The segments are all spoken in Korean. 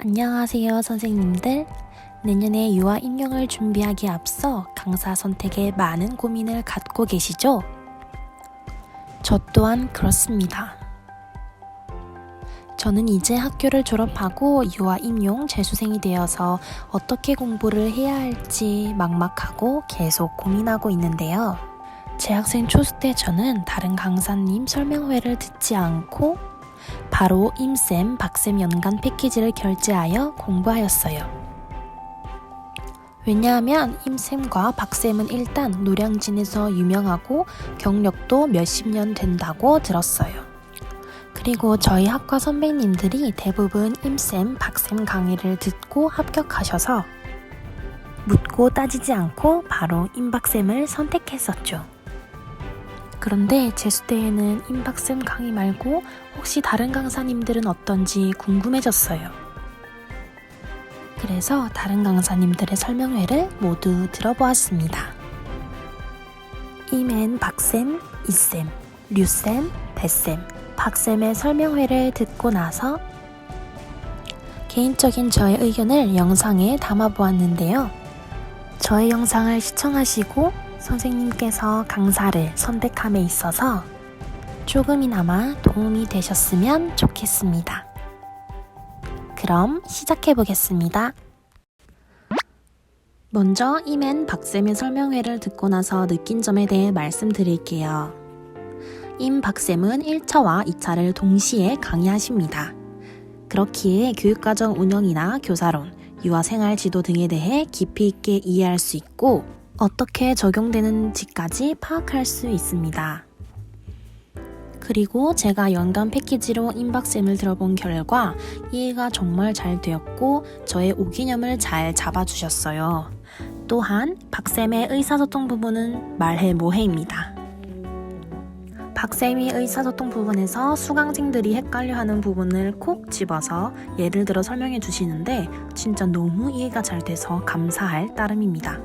안녕하세요, 선생님들. 내년에 유아 임용을 준비하기에 앞서 강사 선택에 많은 고민을 갖고 계시죠? 저 또한 그렇습니다. 저는 이제 학교를 졸업하고 유아 임용 재수생이 되어서 어떻게 공부를 해야 할지 막막하고 계속 고민하고 있는데요. 재학생 초수 때 저는 다른 강사님 설명회를 듣지 않고 바로 임쌤, 박쌤 연간 패키지를 결제하여 공부하였어요. 왜냐하면 임쌤과 박쌤은 일단 노량진에서 유명하고 경력도 몇십 년 된다고 들었어요. 그리고 저희 학과 선배님들이 대부분 임쌤, 박쌤 강의를 듣고 합격하셔서 묻고 따지지 않고 바로 임박쌤을 선택했었죠. 그런데 재수 때에는 임박쌤 강의 말고 혹시 다른 강사님들은 어떤지 궁금해졌어요. 그래서 다른 강사님들의 설명회를 모두 들어보았습니다. 임앤 박쌤, 이쌤, 류쌤, 배쌤, 박쌤의 설명회를 듣고 나서 개인적인 저의 의견을 영상에 담아보았는데요. 저의 영상을 시청하시고 선생님께서 강사를 선택함에 있어서 조금이나마 도움이 되셨으면 좋겠습니다. 그럼 시작해 보겠습니다. 먼저 임앤 박쌤의 설명회를 듣고 나서 느낀 점에 대해 말씀드릴게요. 임 박쌤은 1차와 2차를 동시에 강의하십니다. 그렇기에 교육과정 운영이나 교사론, 유아생활 지도 등에 대해 깊이 있게 이해할 수 있고 어떻게 적용되는지까지 파악할 수 있습니다. 그리고 제가 연간 패키지로 임박쌤을 들어본 결과 이해가 정말 잘 되었고 저의 오기념을 잘 잡아주셨어요. 또한 박쌤의 의사소통 부분은 말해 뭐해입니다. 박쌤이 의사소통 부분에서 수강생들이 헷갈려하는 부분을 콕 집어서 예를 들어 설명해 주시는데 진짜 너무 이해가 잘 돼서 감사할 따름입니다.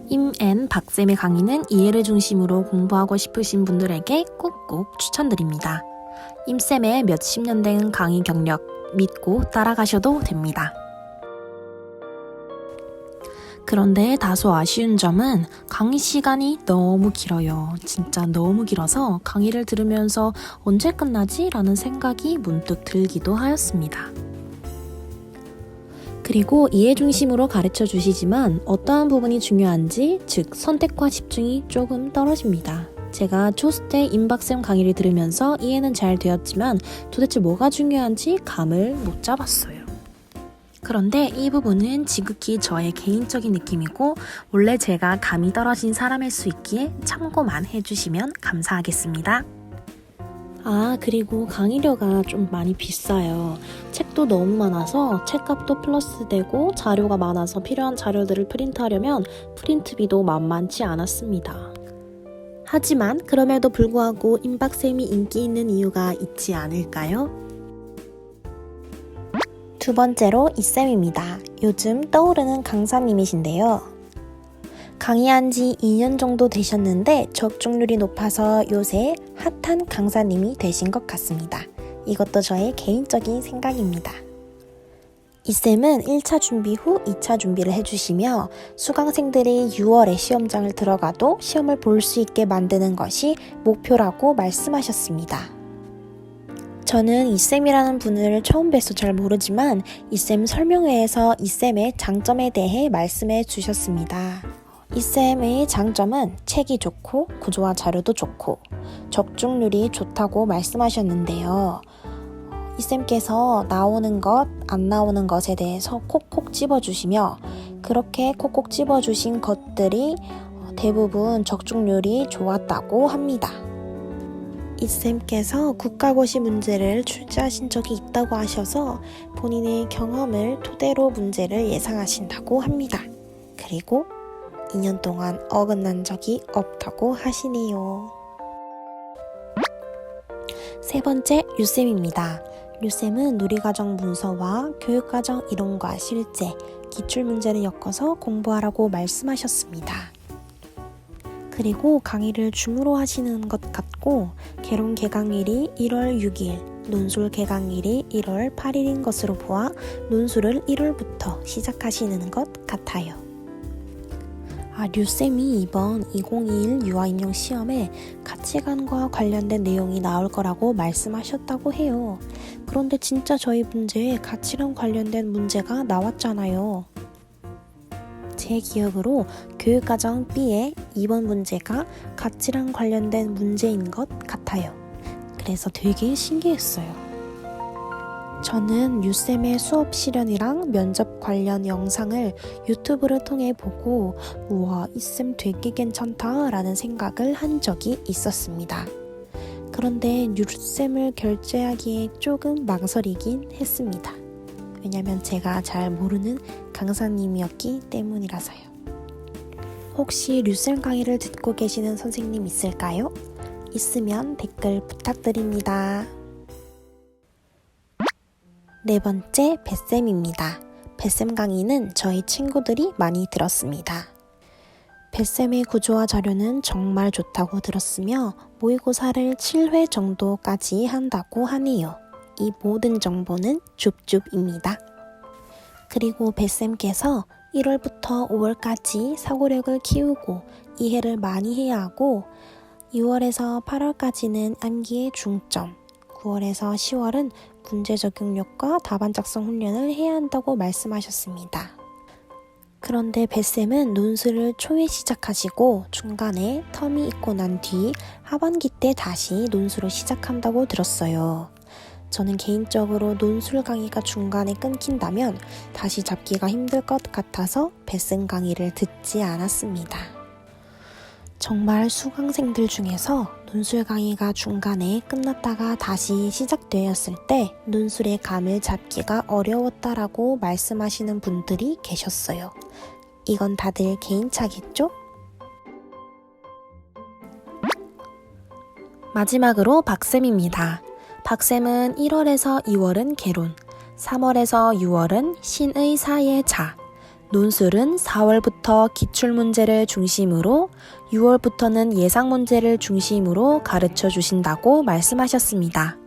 임앤 박쌤의 강의는 이해를 중심으로 공부하고 싶으신 분들에게 꼭꼭 추천드립니다. 임쌤의 몇십 년 된 강의 경력 믿고 따라가셔도 됩니다. 그런데 다소 아쉬운 점은 강의 시간이 너무 길어요. 진짜 너무 길어서 강의를 들으면서 언제 끝나지? 라는 생각이 문득 들기도 하였습니다. 그리고 이해 중심으로 가르쳐 주시지만 어떠한 부분이 중요한지, 즉 선택과 집중이 조금 떨어집니다. 제가 초수 때 임박쌤 강의를 들으면서 이해는 잘 되었지만 도대체 뭐가 중요한지 감을 못 잡았어요. 그런데 이 부분은 지극히 저의 개인적인 느낌이고 원래 제가 감이 떨어진 사람일 수 있기에 참고만 해주시면 감사하겠습니다. 그리고 강의료가 좀 많이 비싸요. 책도 너무 많아서 책값도 플러스 되고 자료가 많아서 필요한 자료들을 프린트하려면 프린트비도 만만치 않았습니다. 하지만 그럼에도 불구하고 임박쌤이 인기 있는 이유가 있지 않을까요? 두 번째로 이쌤입니다. 요즘 떠오르는 강사님이신데요. 강의한 지 2년 정도 되셨는데 적중률이 높아서 요새 핫한 강사님이 되신 것 같습니다. 이것도 저의 개인적인 생각입니다. 이쌤은 1차 준비 후 2차 준비를 해주시며 수강생들이 6월에 시험장을 들어가도 시험을 볼 수 있게 만드는 것이 목표라고 말씀하셨습니다. 저는 이쌤이라는 분을 처음 뵈서 잘 모르지만 이쌤 설명회에서 이쌤의 장점에 대해 말씀해 주셨습니다. 이쌤의 장점은 책이 좋고 구조와 자료도 좋고 적중률이 좋다고 말씀하셨는데요. 이쌤께서 나오는 것, 안 나오는 것에 대해서 콕콕 집어주시며 그렇게 콕콕 집어주신 것들이 대부분 적중률이 좋았다고 합니다. 이쌤께서 국가고시 문제를 출제하신 적이 있다고 하셔서 본인의 경험을 토대로 문제를 예상하신다고 합니다. 그리고 2년 동안 어긋난 적이 없다고 하시네요. 세 번째, 류쌤입니다. 류쌤은 누리과정 문서와 교육과정 이론과 실제, 기출문제를 엮어서 공부하라고 말씀하셨습니다. 그리고 강의를 줌으로 하시는 것 같고 개론 개강일이 1월 6일, 논술 개강일이 1월 8일인 것으로 보아 논술을 1월부터 시작하시는 것 같아요. 류쌤이 이번 2021 유아인용 시험에 가치관과 관련된 내용이 나올 거라고 말씀하셨다고 해요. 그런데 진짜 저희 문제에 가치관 관련된 문제가 나왔잖아요. 제 기억으로 교육과정 B의 2번 문제가 가치랑 관련된 문제인 것 같아요. 그래서 되게 신기했어요. 저는 유쌤의 수업 실연이랑 면접 관련 영상을 유튜브를 통해 보고 우와, 이 쌤 되게 괜찮다 라는 생각을 한 적이 있었습니다. 그런데 유쌤을 결제하기에 조금 망설이긴 했습니다. 왜냐면 제가 잘 모르는 강사님이었기 때문이라서요. 혹시 류쌤 강의를 듣고 계시는 선생님 있을까요? 있으면 댓글 부탁드립니다. 네 번째, 뱃쌤입니다. 뱃쌤 강의는 저희 친구들이 많이 들었습니다. 뱃쌤의 구조와 자료는 정말 좋다고 들었으며 모의고사를 7회 정도까지 한다고 하네요. 이 모든 정보는 줍줍입니다. 그리고 뱃쌤께서 1월부터 5월까지 사고력을 키우고 이해를 많이 해야 하고 6월에서 8월까지는 암기의 중점, 9월에서 10월은 문제 적용력과 답안 작성 훈련을 해야 한다고 말씀하셨습니다. 그런데 뱃쌤은 논술을 초에 시작하시고 중간에 텀이 있고 난 뒤 하반기 때 다시 논술을 시작한다고 들었어요. 저는 개인적으로 논술 강의가 중간에 끊긴다면 다시 잡기가 힘들 것 같아서 뱃쌤 강의를 듣지 않았습니다. 정말 수강생들 중에서 논술 강의가 중간에 끝났다가 다시 시작되었을 때 논술의 감을 잡기가 어려웠다라고 말씀하시는 분들이 계셨어요. 이건 다들 개인차겠죠? 마지막으로 박쌤입니다. 박쌤은 1월에서 2월은 개론, 3월에서 6월은 신의 사의 자, 논술은 4월부터 기출문제를 중심으로 6월부터는 예상문제를 중심으로 가르쳐 주신다고 말씀하셨습니다.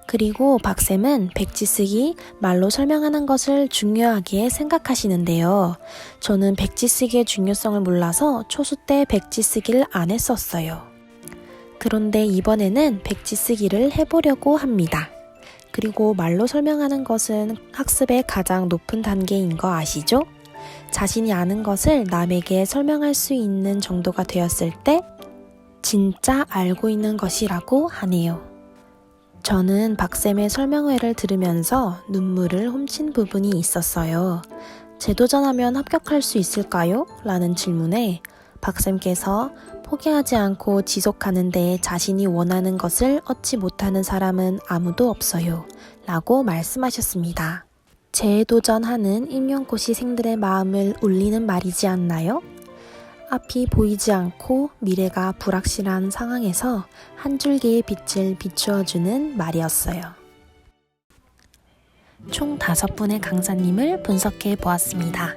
그리고 박쌤은 백지 쓰기, 말로 설명하는 것을 중요하게 생각하시는데요. 저는 백지 쓰기의 중요성을 몰라서 초수 때 백지 쓰기를 안 했었어요. 그런데 이번에는 백지 쓰기를 해보려고 합니다. 그리고 말로 설명하는 것은 학습의 가장 높은 단계인 거 아시죠? 자신이 아는 것을 남에게 설명할 수 있는 정도가 되었을 때 진짜 알고 있는 것이라고 하네요. 저는 박쌤의 설명회를 들으면서 눈물을 훔친 부분이 있었어요. 재도전하면 합격할 수 있을까요? 라는 질문에 박쌤께서 포기하지 않고 지속하는 데 자신이 원하는 것을 얻지 못하는 사람은 아무도 없어요. 라고 말씀하셨습니다. 재도전하는 임용고시생들의 마음을 울리는 말이지 않나요? 앞이 보이지 않고 미래가 불확실한 상황에서 한 줄기의 빛을 비추어주는 말이었어요. 총 5분의 강사님을 분석해 보았습니다.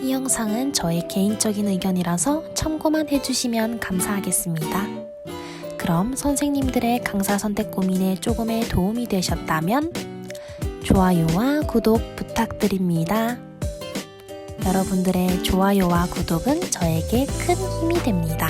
이 영상은 저의 개인적인 의견이라서 참고만 해주시면 감사하겠습니다. 그럼 선생님들의 강사 선택 고민에 조금의 도움이 되셨다면 좋아요와 구독 부탁드립니다. 여러분들의 좋아요와 구독은 저에게 큰 힘이 됩니다.